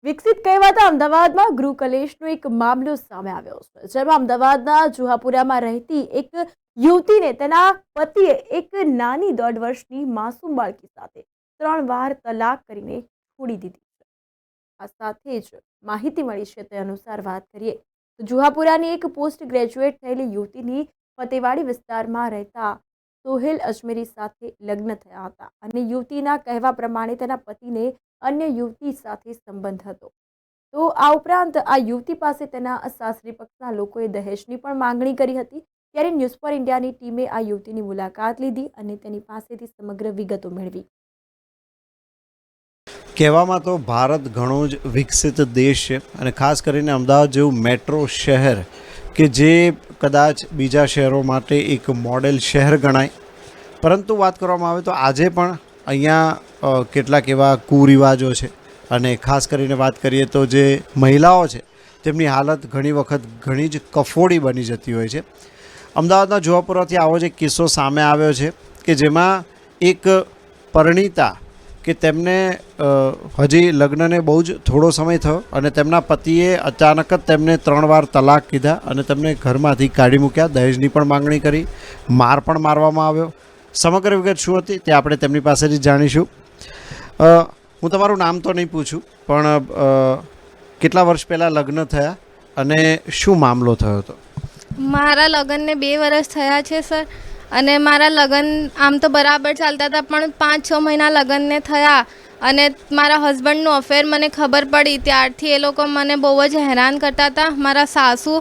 વિકસિત કહેવાતા અમદાવાદમાં ગૃહ કલેશનો એક મામલો સામે આવ્યો છે, જેમાં અમદાવાદના જુહાપુરામાં રહેતી એક યુવતીને તેના પતિએ એક નાની 1.5 વર્ષની માસૂમ બાળકી સાથે 3 વાર તલાક કરીને છોડી દીધી છે। આ સાથે જ માહિતી મળી છે તે અનુસાર વાત કરીએ તો જુહાપુરાની એક પોસ્ટ ગ્રેજ્યુએટ થયેલી યુવતીની ફતેવાડી વિસ્તારમાં રહેતા સોહેલ અજમેરી સાથે લગ્ન થયા હતા અને યુવતીના કહેવા પ્રમાણે તેના પતિને અન્ય યુવતી સાથે સંબંધ હતો। તો આ ઉપરાંત આ યુવતી પાસે તેના સાસરી પક્ષના લોકોએ દહેજની પણ માંગણી કરી હતી। ત્યારે ન્યૂઝ ફોર ઇન્ડિયાની ટીમે આ યુવતીની મુલાકાત લીધી અને તેની પાસેથી સમગ્ર વિગતો મેળવી। કહેવામાં તો ભારત ઘણો જ વિકસિત દેશ છે અને ખાસ કરીને અમદાવાદ જેવું મેટ્રો શહેર કે જે કદાચ બીજા શહેરો માટે એક મોડેલ શહેર ગણાય, પરંતુ વાત કરવામાં આવે તો આજે પણ અહીંયા કેટલાક એવા કુરિવાજો છે અને ખાસ કરીને વાત કરીએ તો જે મહિલાઓ છે તેમની હાલત ઘણી વખત ઘણી જ કફોડી બની જતી હોય છે। અમદાવાદના જુહાપુરાથી આવો જ એક કિસ્સો સામે આવ્યો છે કે જેમાં એક પરિણીતા કે તેમને હજી લગ્નને બહુ જ થોડો સમય થયો અને તેમના પતિએ અચાનક જ તેમને 3 વાર તલાક કીધા અને તેમને ઘરમાંથી કાઢી મૂક્યા, દહેજની પણ માંગણી કરી, માર પણ મારવામાં આવ્યો। સમગ્ર વિગત શું હતી તે આપણે તેમની પાસેથી જાણીશું। હું તમારું નામ તો નહીં પૂછું, પણ કેટલા વર્ષ પહેલાં લગ્ન થયા અને શું મામલો થયો હતો? મારા લગ્નને 2 વર્ષ થયા છે સર, અને મારા લગ્ન આમ તો બરાબર ચાલતા હતા, પણ 5-6 મહિના લગ્નને થયા અને મારા હસબન્ડનું અફેર મને ખબર પડી ત્યારથી એ લોકો મને બહુ જ હેરાન કરતા હતા। મારા સાસુ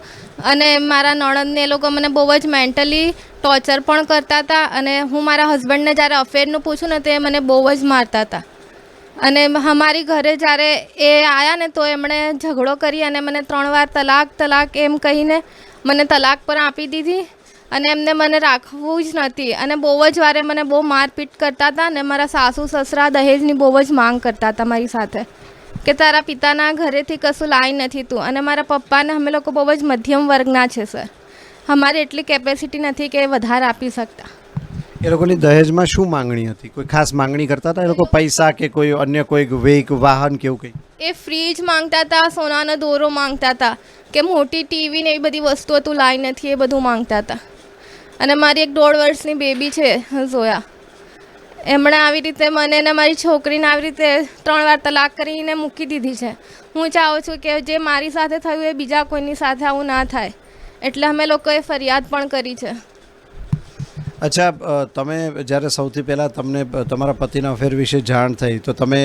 અને મારા નણંદને એ લોકો મને બહુ જ મેન્ટલી ટોર્ચર પણ કરતા હતા અને હું મારા હસબન્ડને જ્યારે અફેરનું પૂછું ને તો એ મને બહુ જ મારતા હતા। અને અમારી ઘરે જ્યારે એ આવ્યા ને તો એમણે ઝઘડો કરી અને મને 3 વાર તલાક એમ કહીને મને તલાક પર આપી દીધી અને એમને મને રાખવું જ નથી અને બહુ જ વારે મને બહુ મારપીટ કરતા હતા અને મારા સાસુ સસરા દહેજની બહુ જ માંગ કરતા હતા મારી સાથે કે તારા પિતાના ઘરેથી કશું લાવી નથી તું। અને મારા પપ્પાને અમે લોકો બહુ જ મધ્યમ વર્ગના છે સર, અમારી એટલી કેપેસિટી નથી કે વધારે આપી શકતા। એ લોકોની દહેજમાં શું માંગણી હતી? કોઈ ખાસ માંગણી કરતા હતા એ લોકો? પૈસા કે કોઈ અન્ય કોઈ વેક વાહન કે એવું કંઈ? એ ફ્રીજ માંગતા હતા, સોનાનો દોરો માંગતા હતા કે મોટી ટીવી ને એવી બધી વસ્તુઓ તું લાવી નથી, એ બધું માંગતા હતા। અને મારી એક 1.5 વર્ષની બેબી છે ઝોયા, એમણે આવી રીતે મને ને મારી છોકરીને આવી રીતે 3 વાર તલાક કરીને મૂકી દીધી છે। હું ચાહું છું કે જે મારી સાથે થયું એ બીજા કોઈની સાથે આવું ના થાય, એટલે અમે લોકોએ ફરિયાદ પણ કરી છે। અચ્છા, તમે જ્યારે સૌથી પહેલાં તમને તમારા પતિના અફેર વિશે જાણ થઈ તો તમે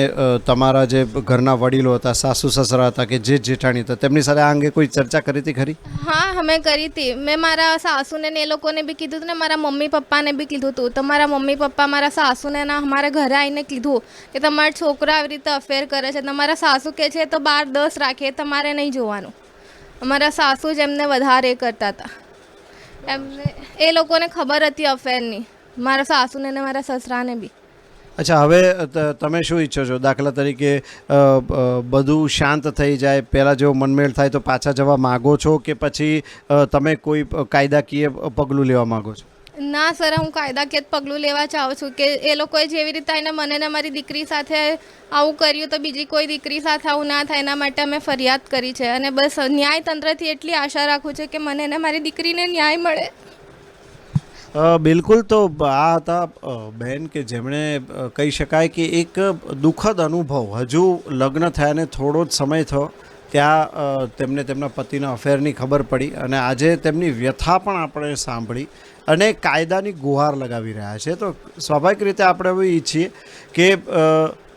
તમારા જે ઘરના વડીલો હતા, સાસુ સસરા હતા કે જે જેઠાણી હતા, તેમની સાથે આ અંગે કોઈ ચર્ચા કરી હતી ખરી? હા, અમે કરી હતી। મેં મારા સાસુને ને એ લોકોને બી કીધું હતું ને મારા મમ્મી પપ્પાને બી કીધું હતું। તો મારા મમ્મી પપ્પા મારા સાસુને અમારા ઘરે આવીને કીધું કે તમારા છોકરા આવી રીતે અફેર કરે છે, તમારા સાસુ કહે છે તો 12-10 રાખે, તમારે નહીં જોવાનું। અમારા સાસુ જ એમને વધારે કરતા હતા, એમને એ લોકોને ખબર હતી અફેરની, મારા સાસુને ને મારા સસરાને બી। અચ્છા, હવે તમે શું ઈચ્છો છો? દાખલા તરીકે બધું શાંત થઈ જાય, પહેલાં જેવો મનમેળ થાય તો પાછા જવા માગો છો કે પછી તમે કોઈ કાયદાકીય પગલું લેવા માગો છો? ના સર, હું કાયદાકીય પગલું લેવા ચાહું છું કે એ લોકોએ જેવી રીતે આવીને મને ને મારી દીકરી સાથે આવું કર્યું તો બીજી કોઈ દીકરી સાથે આવું ના થાય, એના માટે અમે ફરિયાદ કરી છે અને બસ ન્યાયતંત્રથી એટલી આશા રાખું છું કે મને ને મારી દીકરીને ન્યાય મળે। બિલકુલ, તો આ હતા બહેન કે જેમણે કહી શકાય કે એક દુઃખદ અનુભવ, હજુ લગ્ન થયાને થોડો જ સમય થયો ત્યાં તેમને તેમના પતિના અફેરની ખબર પડી અને આજે તેમની વ્યથા પણ આપણે સાંભળી અને કાયદાની ગુહાર લગાવી રહ્યા છે। તો સ્વાભાવિક રીતે આપણે એવું ઈચ્છીએ કે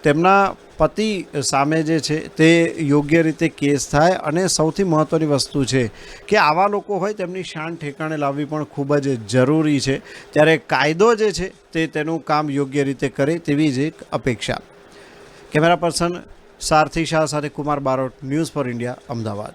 તેમના પતિ સામે જે છે તે યોગ્ય રીતે કેસ થાય અને સૌથી મહત્ત્વની વસ્તુ છે કે આવા લોકો હોય તેમની શાન ઠેકાણે લાવવી પણ ખૂબ જ જરૂરી છે। ત્યારે કાયદો જે છે તે તેનું કામ યોગ્ય રીતે કરે તેવી જ એક અપેક્ષા। કેમેરા પર્સન સારથી શાહ સાથે Kumar Barot, news for India, Ahmedabad.